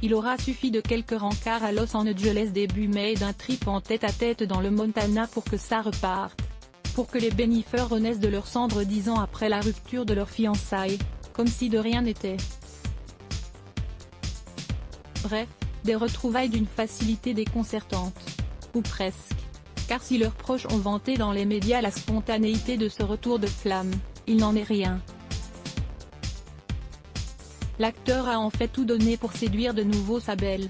Il aura suffi de quelques rencarts à Los Angeles début mai et d'un trip en tête-à-tête dans le Montana pour que ça reparte. Pour que les Bennifer renaissent de leurs cendres 10 ans après la rupture de leurs fiançailles, comme si de rien n'était. Bref, des retrouvailles d'une facilité déconcertante. Ou presque. Car si leurs proches ont vanté dans les médias la spontanéité de ce retour de flamme, il n'en est rien. L'acteur a en fait tout donné pour séduire de nouveau sa belle.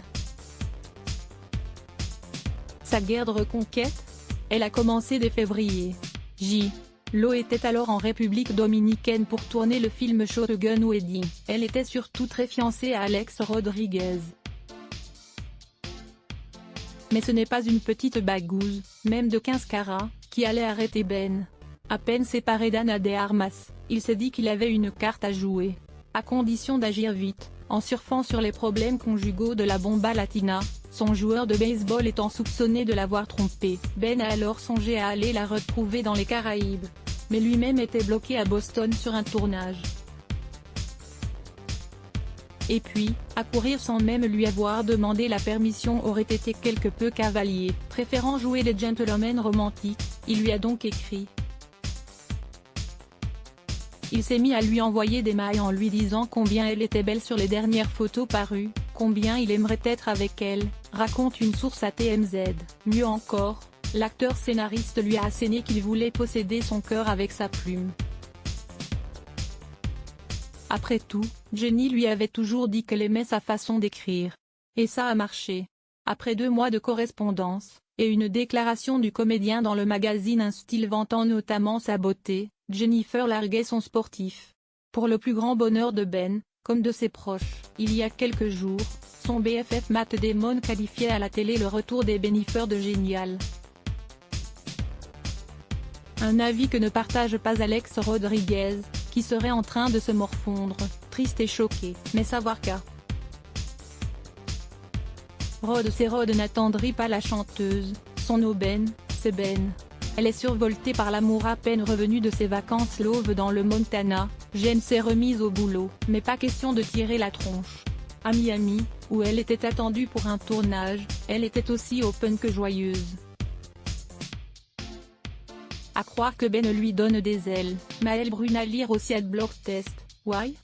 Sa guerre de reconquête? Elle a commencé dès février. J.Lo était alors en République dominicaine pour tourner le film Shotgun Wedding. Elle était surtout très fiancée à Alex Rodriguez. Mais ce n'est pas une petite bagouze, même de 15 carats, qui allait arrêter Ben. À peine séparé d'Anna de Armas, il s'est dit qu'il avait une carte à jouer. À condition d'agir vite, en surfant sur les problèmes conjugaux de la bomba latina, son joueur de baseball étant soupçonné de l'avoir trompée. Ben a alors songé à aller la retrouver dans les Caraïbes. Mais lui-même était bloqué à Boston sur un tournage. Et puis, accourir sans même lui avoir demandé la permission aurait été quelque peu cavalier. Préférant jouer les gentlemen romantiques, il lui a donc écrit. Il s'est mis à lui envoyer des mails en lui disant combien elle était belle sur les dernières photos parues, combien il aimerait être avec elle, raconte une source à TMZ. Mieux encore, l'acteur scénariste lui a asséné qu'il voulait posséder son cœur avec sa plume. Après tout, Jenny lui avait toujours dit qu'elle aimait sa façon d'écrire. Et ça a marché. Après 2 mois de correspondance, et une déclaration du comédien dans le magazine Un Style vantant notamment sa beauté, Jennifer larguait son sportif. Pour le plus grand bonheur de Ben, comme de ses proches, il y a quelques jours, son BFF Matt Damon qualifiait à la télé le retour des Bennifer de génial. Un avis que ne partage pas Alex Rodriguez, qui serait en train de se morfondre, triste et choqué. Mais savoir qu'à Rod n'attendrit pas la chanteuse, son aubaine, c'est Ben. Elle est survoltée par l'amour à peine revenue de ses vacances lauves dans le Montana, Jen s'est remise au boulot. Mais pas question de tirer la tronche. À Miami, où elle était attendue pour un tournage, elle était aussi open que joyeuse. À croire que Ben lui donne des ailes. Maëlle Brune à lire aussi Adblock Test. Why?